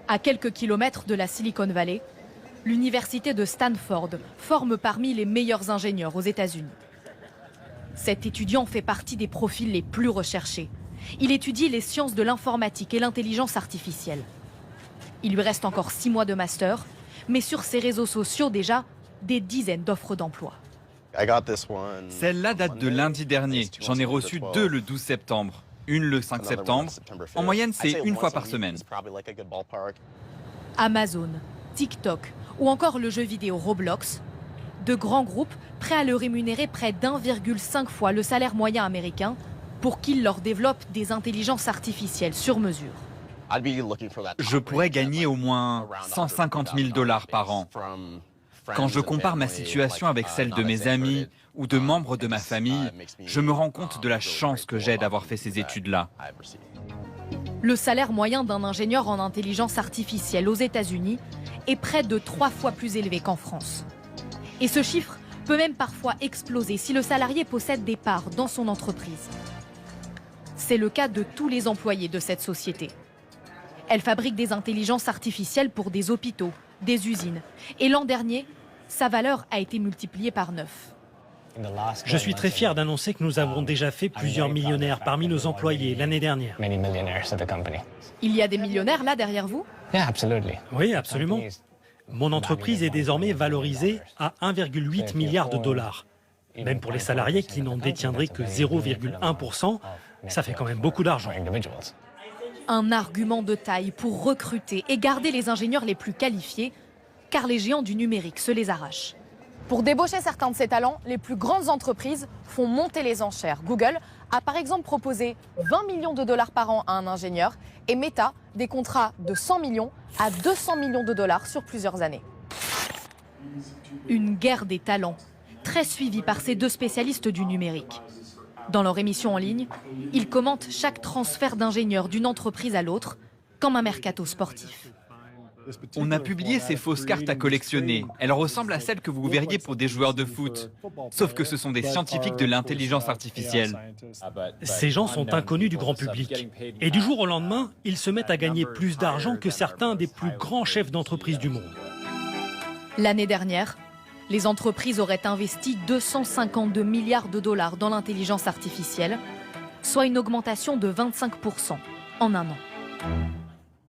À quelques kilomètres de la Silicon Valley, l'université de Stanford forme parmi les meilleurs ingénieurs aux États-Unis. Cet étudiant fait partie des profils les plus recherchés. Il étudie les sciences de l'informatique et l'intelligence artificielle. Il lui reste encore 6 mois de master, mais sur ses réseaux sociaux déjà, des dizaines d'offres d'emploi. Celle-là date de lundi dernier. J'en ai reçu 2 le 12 septembre. Une le 5 septembre. En moyenne, c'est une fois par semaine. Amazon, TikTok ou encore le jeu vidéo Roblox, de grands groupes prêts à le rémunérer près d'1,5 fois le salaire moyen américain pour qu'il leur développe des intelligences artificielles sur mesure. Je pourrais gagner au moins 150 000 $ par an. Quand je compare ma situation avec celle de mes amis ou de membres de ma famille, je me rends compte de la chance que j'ai d'avoir fait ces études-là. Le salaire moyen d'un ingénieur en intelligence artificielle aux États-Unis est près de 3 fois plus élevé qu'en France. Et ce chiffre peut même parfois exploser si le salarié possède des parts dans son entreprise. C'est le cas de tous les employés de cette société. Elle fabrique des intelligences artificielles pour des hôpitaux, des usines. Et l'an dernier, sa valeur a été multipliée par 9. Je suis très fier d'annoncer que nous avons déjà fait plusieurs millionnaires parmi nos employés l'année dernière. Il y a des millionnaires là derrière vous? Oui, absolument. Mon entreprise est désormais valorisée à 1,8 milliard de dollars. Même pour les salariés qui n'en détiendraient que 0,1%, ça fait quand même beaucoup d'argent. Un argument de taille pour recruter et garder les ingénieurs les plus qualifiés, car les géants du numérique se les arrachent. Pour débaucher certains de ces talents, les plus grandes entreprises font monter les enchères. Google a par exemple proposé 20 millions de dollars par an à un ingénieur et Meta des contrats de 100 millions à 200 millions de dollars sur plusieurs années. Une guerre des talents, très suivie par ces deux spécialistes du numérique. Dans leur émission en ligne, ils commentent chaque transfert d'ingénieurs d'une entreprise à l'autre, comme un mercato sportif. On a publié ces fausses cartes à collectionner. Elles ressemblent à celles que vous verriez pour des joueurs de foot. Sauf que ce sont des scientifiques de l'intelligence artificielle. Ces gens sont inconnus du grand public. Et du jour au lendemain, ils se mettent à gagner plus d'argent que certains des plus grands chefs d'entreprise du monde. L'année dernière, les entreprises auraient investi 252 milliards de dollars dans l'intelligence artificielle, soit une augmentation de 25% en un an.